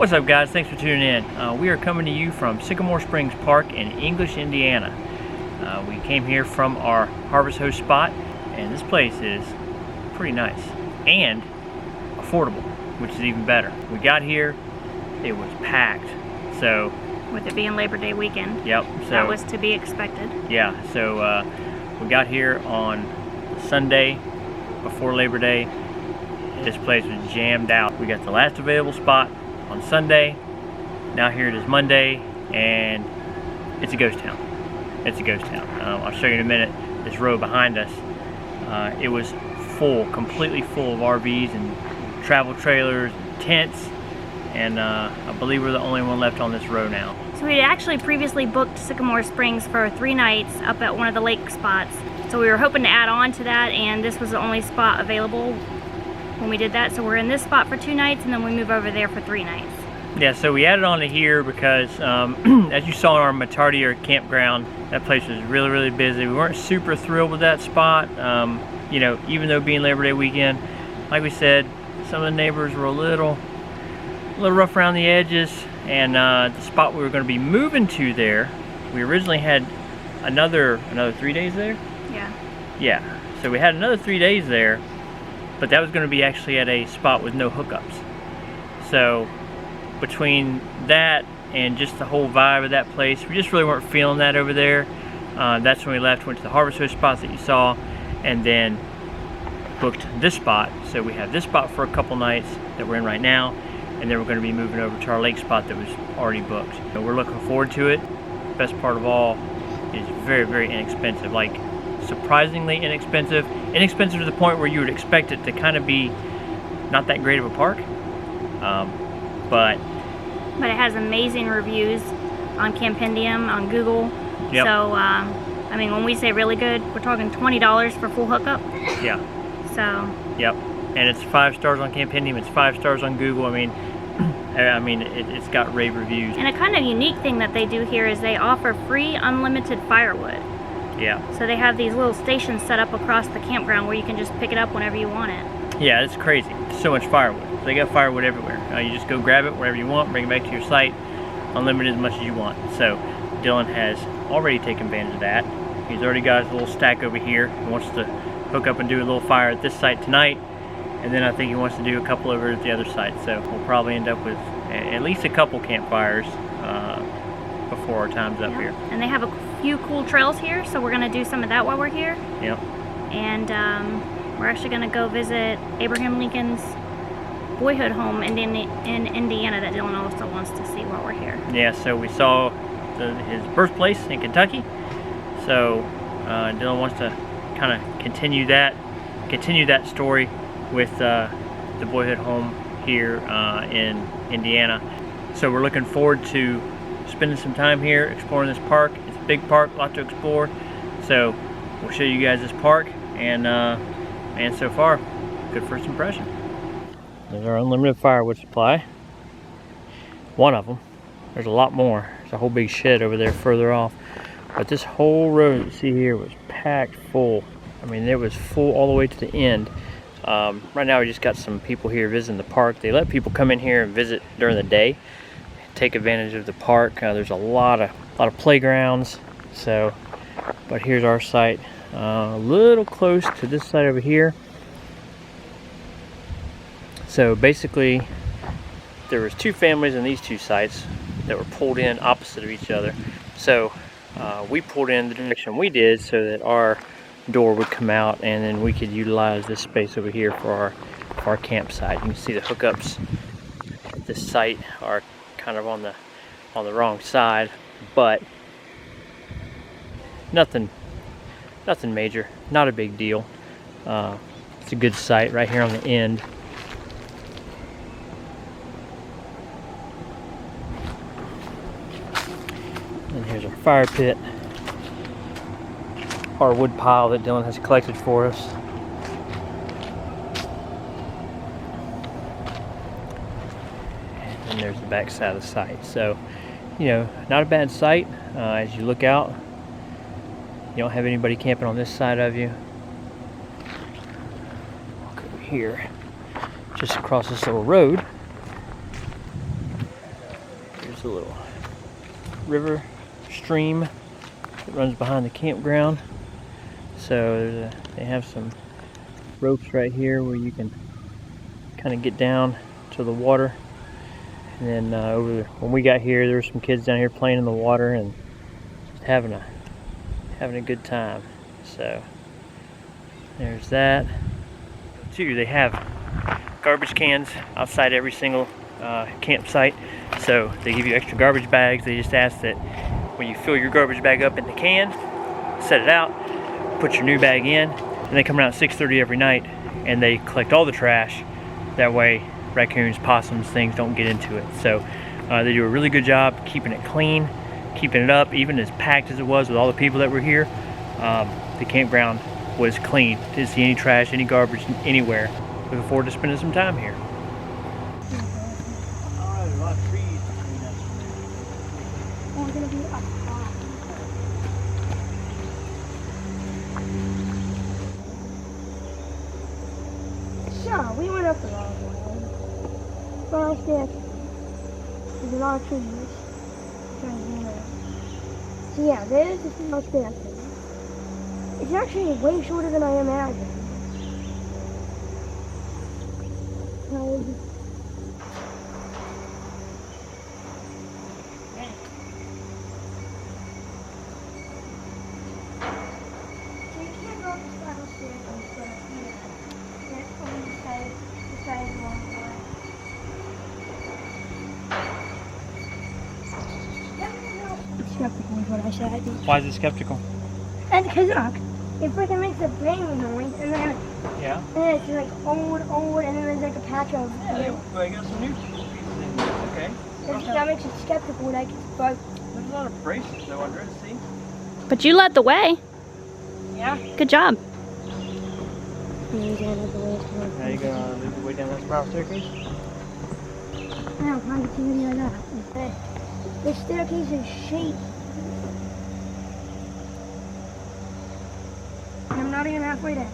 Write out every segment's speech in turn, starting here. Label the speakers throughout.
Speaker 1: What's up, guys? Thanks for tuning in. We are coming to you from Sycamore Springs Park in English, Indiana. We came here from our Harvest Host spot, and this place is pretty nice and affordable, which is even better. We got here, it was packed. So
Speaker 2: with it being Labor Day weekend.
Speaker 1: Yep. So
Speaker 2: that was to be expected.
Speaker 1: Yeah. So we got here on Sunday before Labor Day. This place was jammed out. We got the last available spot on Sunday. Now here it is Monday, and it's a ghost town. It's a ghost town. I'll show you in a minute. This row behind us, it was full, completely full of RVs and travel trailers, and tents, and I believe we're the only one left on this row now.
Speaker 2: So we had actually previously booked Sycamore Springs for 3 nights up at one of the lake spots. So we were hoping to add on to that, and this was the only spot available when we did that. So we're in this spot for 2 nights, and then we move over there for 3 nights.
Speaker 1: Yeah, so we added on to here because as you saw in our Matardia campground, that place was really, really busy. We weren't super thrilled with that spot. You know, even though being Labor Day weekend, like we said, some of the neighbors were a little rough around the edges, and the spot we were going to be moving to there, we originally had another 3 days there. Yeah, so we had another 3 days there, but that was going to be actually at a spot with no hookups. So between that and just the whole vibe of that place, we just really weren't feeling that over there. That's when we left, went to the Harvest Host spots that you saw, and then booked this spot. So we have this spot for a couple nights that we're in right now, and then we're going to be moving over to our lake spot that was already booked. So we're looking forward to it. Best part of all is very, very inexpensive. Like, surprisingly inexpensive. Inexpensive to the point where you would expect it to kind of be not that great of a park. But
Speaker 2: it has amazing reviews on Campendium, on Google.
Speaker 1: Yep.
Speaker 2: So, I mean, when we say really good, we're talking $20 for full hookup.
Speaker 1: Yeah.
Speaker 2: So.
Speaker 1: Yep. And it's 5 stars on Campendium. It's 5 stars on Google. I mean, it's got rave reviews.
Speaker 2: And a kind of unique thing that they do here is they offer free unlimited firewood.
Speaker 1: Yeah.
Speaker 2: So they have these little stations set up across the campground where you can just pick it up whenever you want it.
Speaker 1: Yeah, it's crazy. So much firewood. They got firewood everywhere. You just go grab it wherever you want, bring it back to your site, unlimited as much as you want. So Dylan has already taken advantage of that. He's already got his little stack over here. He wants to hook up and do a little fire at this site tonight, and then I think he wants to do a couple over at the other site. So we'll probably end up with at least a couple campfires before our time's up here.
Speaker 2: And they have a few cool trails here, so we're going to do some of that while we're here.
Speaker 1: Yep.
Speaker 2: And we're actually going to go visit Abraham Lincoln's boyhood home in Indiana that Dylan also wants to see while we're here.
Speaker 1: Yeah, so we saw his birthplace in Kentucky. So Dylan wants to kind of continue that story with the boyhood home here in Indiana. So we're looking forward to spending some time here exploring this park. It's a big park, a lot to explore. So we'll show you guys this park, and so far, good first impression. There's our unlimited firewood supply. One of them. There's a lot more. There's a whole big shed over there further off. But this whole road you see here was packed full. I mean, it was full all the way to the end. Right now we just got some people here visiting the park. They let people come in here and visit during the day, take advantage of the park. There's a lot of playgrounds. So, but here's our site, a little close to this site over here. So basically, there was 2 families in these 2 sites that were pulled in opposite of each other. So we pulled in the direction we did so that our door would come out, and then we could utilize this space over here for our campsite. You can see the hookups at this site are kind of on the wrong side, but nothing major, not a big deal. It's a good site right here on the end. And here's our fire pit, our wood pile that Dylan has collected for us. And there's the back side of the site. So, you know, not a bad site. As you look out, you don't have anybody camping on this side of you. Walk over here, just across this little road. a little river stream that runs behind the campground. So they have some ropes right here where you can kind of get down to the water. And then when we got here, there were some kids down here playing in the water and just having a good time. So there's that. Too, they have garbage cans outside every single campsite. So they give you extra garbage bags. They just ask that when you fill your garbage bag up in the can, set it out, put your new bag in, and they come around at 6:30 every night and they collect all the trash. That way raccoons, possums, things don't get into it. So they do a really good job keeping it clean, keeping it up. Even as packed as it was with all the people that were here, the campground was clean. Didn't see any trash, any garbage anywhere. Looking forward to spending some time here.
Speaker 3: So, we went up the wrong way. First, there's a lot of trees. So yeah, there's the small staircase. It's actually way shorter than I imagined. Skeptical is what I said.
Speaker 1: Why is it skeptical?
Speaker 3: And because look, it freaking makes a bang noise, and then it's like old, and then there's like a patch of.
Speaker 1: Yeah, they got some new pieces in there. Okay.
Speaker 3: That makes it skeptical, like, but.
Speaker 1: There's a lot of braces though under it. See?
Speaker 2: But you led the way.
Speaker 3: Yeah.
Speaker 2: Good job.
Speaker 1: Now you gonna lead the way down that spiral staircase?
Speaker 3: Now, I can see any of that. The staircase is shaky. And I'm not even halfway down.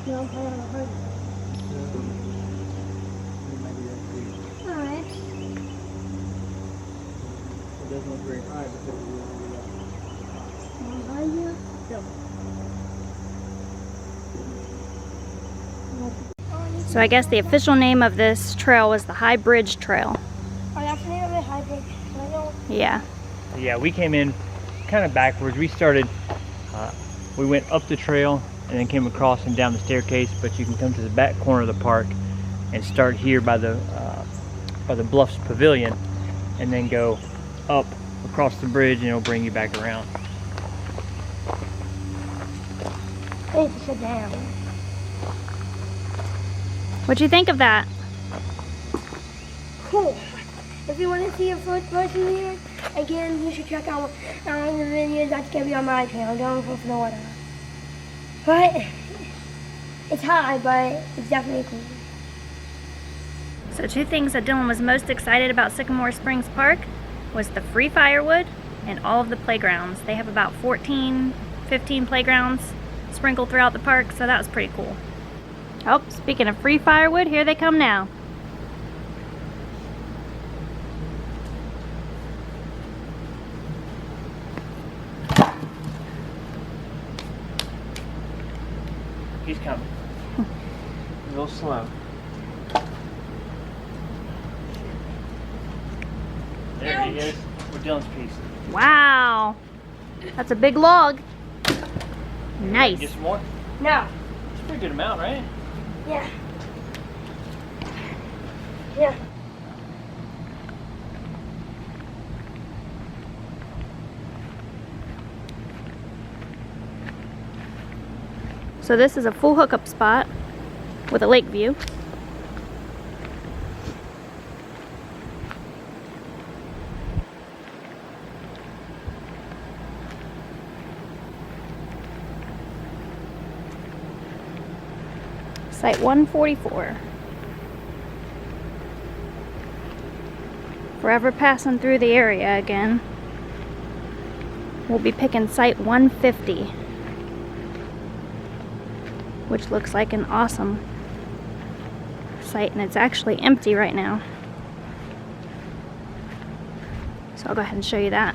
Speaker 3: No, I'm planning on hurting. Alright.
Speaker 1: It doesn't look very high, but
Speaker 3: Behind you?
Speaker 1: yeah.
Speaker 2: So I guess the official name of this trail was the High Bridge Trail.
Speaker 3: Oh, that's the name of it, High Bridge Trail?
Speaker 2: Yeah.
Speaker 1: Yeah, we came in kind of backwards. We started, we went up the trail and then came across and down the staircase, but you can come to the back corner of the park and start here by the Bluffs Pavilion and then go up across the bridge and it'll bring you back around.
Speaker 3: I need to sit down.
Speaker 2: What'd you think of that?
Speaker 3: Cool. If you want to see a first person here, again, you should check out the videos that's going to be on my channel, going for Florida. But, it's high, but it's definitely cool.
Speaker 2: So two things that Dylan was most excited about Sycamore Springs Park was the free firewood and all of the playgrounds. They have about 15 playgrounds sprinkled throughout the park, so that was pretty cool. Oh, speaking of free firewood, here they come now.
Speaker 1: He's coming. A little slow. There he is with Dylan's piece.
Speaker 2: Wow, that's a big log. Nice.
Speaker 1: Get some more?
Speaker 3: No.
Speaker 1: It's a pretty good amount, right?
Speaker 3: Yeah. Yeah.
Speaker 2: So this is a full hookup spot with a lake view. Site 144. Forever passing through the area again. We'll be picking site 150, which looks like an awesome site, and it's actually empty right now. So I'll go ahead and show you that.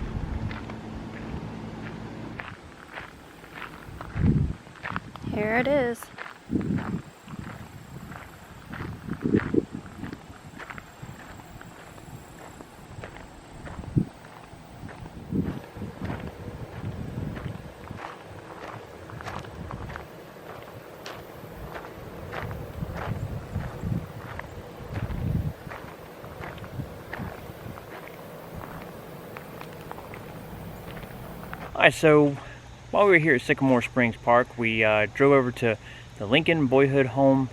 Speaker 2: Here it is.
Speaker 1: Alright, so while we were here at Sycamore Springs Park, we drove over to the Lincoln Boyhood Home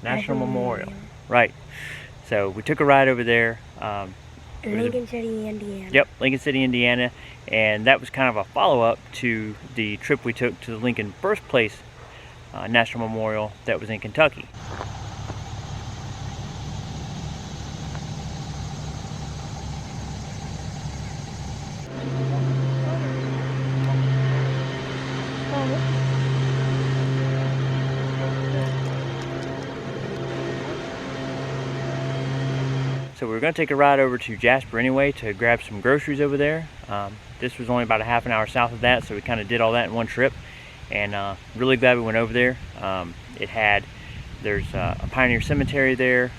Speaker 1: National Memorial. Right. So we took a ride over there.
Speaker 3: Lincoln City, Indiana.
Speaker 1: Yep, Lincoln City, Indiana. And that was kind of a follow-up to the trip we took to the Lincoln Birthplace National Memorial that was in Kentucky. So we were going to take a ride over to Jasper anyway to grab some groceries over there. This was only about a half an hour south of that, so we kind of did all that in one trip. And really glad we went over there. There's a Pioneer Cemetery there.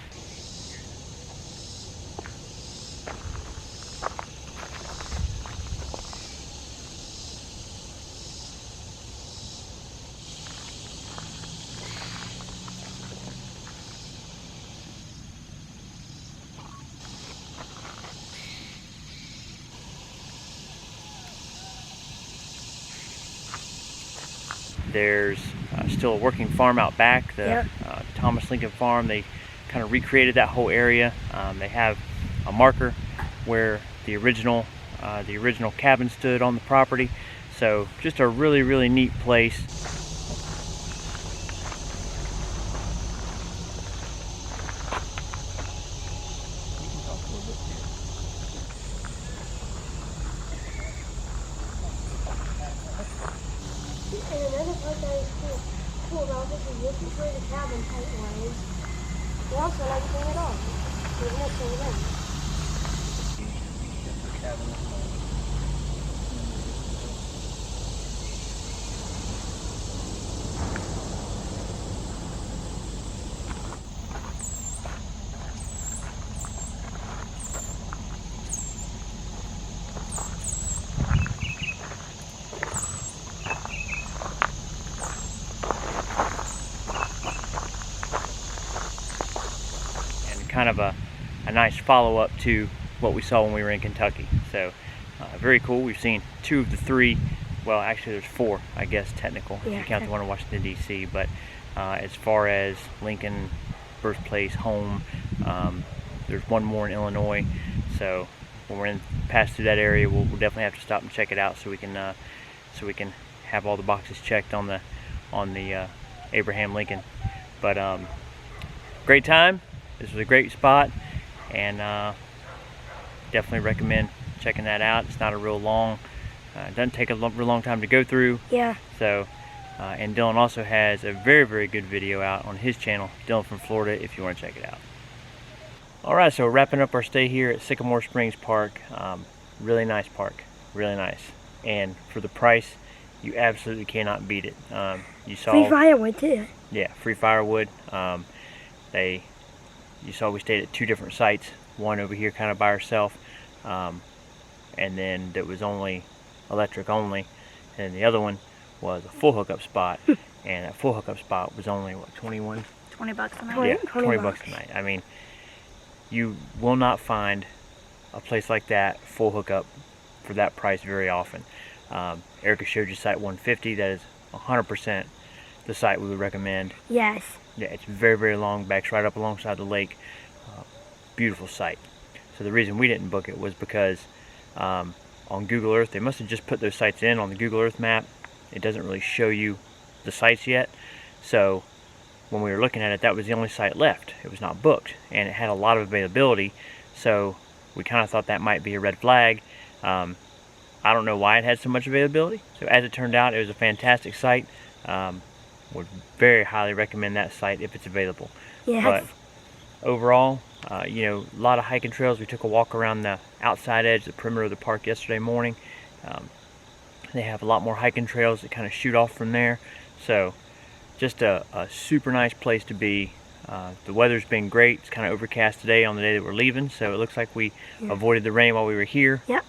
Speaker 1: There's still a working farm out back, the Thomas Lincoln Farm. They kind of recreated that whole area. They have a marker where the original cabin stood on the property. So just a really, really neat place.
Speaker 3: And another part that is cool about this is where the cabin site was. They also like to bring it on. There's no thing there.
Speaker 1: Kind of a nice follow-up to what we saw when we were in Kentucky. So very cool. We've seen 2 of the 3, well actually there's 4 I guess technical if you count the one in Washington DC, but as far as Lincoln Birthplace Home, there's 1 more in Illinois. So when we're pass through that area, we'll definitely have to stop and check it out so we can have all the boxes checked on the Abraham Lincoln. But great time. This was a great spot, and definitely recommend checking that out. It's not a real long, it doesn't take a real long time to go through.
Speaker 3: Yeah.
Speaker 1: So, and Dylan also has a very, very good video out on his channel, Dylan from Florida, if you want to check it out. Alright, so wrapping up our stay here at Sycamore Springs Park. Really nice park, really nice. And for the price, you absolutely cannot beat it. You saw
Speaker 3: free firewood too.
Speaker 1: Yeah, free firewood. You saw we stayed at 2 different sites, one over here kind of by herself, and then that was only electric only, and the other one was a full hookup spot, and that full hookup spot was only, what, 20
Speaker 2: bucks a night?
Speaker 1: Yeah, 20 bucks a night. I mean, you will not find a place like that, full hookup, for that price very often. Erica showed you site 150, that is 100% the site we would recommend.
Speaker 3: Yes.
Speaker 1: Yeah, it's very, very long, backs right up alongside the lake. Beautiful site. So the reason we didn't book it was because on Google Earth, they must have just put those sites in on the Google Earth map. It doesn't really show you the sites yet. So when we were looking at it, that was the only site left. It was not booked, and it had a lot of availability. So we kind of thought that might be a red flag. I don't know why it had so much availability. So as it turned out, it was a fantastic site. Would very highly recommend that site if it's available.
Speaker 3: Yes.
Speaker 1: But overall. You know, a lot of hiking trails. We took a walk around the outside edge, the perimeter of the park yesterday morning. They have a lot more hiking trails that kind of shoot off from there. So just a super nice place to be. The weather's been great. It's kind of overcast today on the day that we're leaving, so it looks like we avoided the rain while we were here.
Speaker 3: Yep.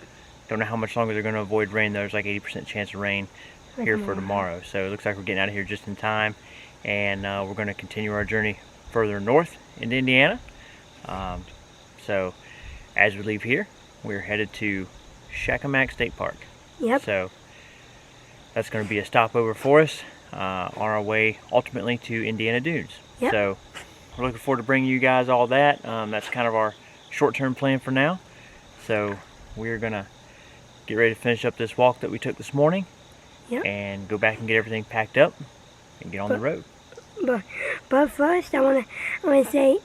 Speaker 1: Don't know how much longer they're going to avoid rain. There's like 80% chance of rain here for tomorrow. So it looks like we're getting out of here just in time, and we're going to continue our journey further north into Indiana. So as we leave here, we're headed to Sycamore State Park.
Speaker 3: Yep.
Speaker 1: So that's going to be a stopover for us on our way ultimately to Indiana Dunes.
Speaker 3: Yep.
Speaker 1: So we're looking forward to bringing you guys all that. That's kind of our short-term plan for now. So we're going to get ready to finish up this walk that we took this morning.
Speaker 3: Yep.
Speaker 1: And go back and get everything packed up and get on the road.
Speaker 3: But first, I wanna say,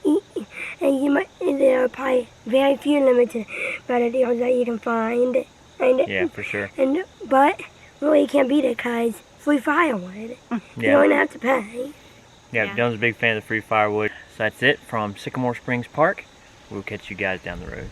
Speaker 3: there are probably very few limited better deals that you can find.
Speaker 1: Yeah, for sure.
Speaker 3: But really, you can't beat it because free firewood. You don't have to pay.
Speaker 1: Yeah, Dylan's a big fan of the free firewood. So that's it from Sycamore Springs Park. We'll catch you guys down the road.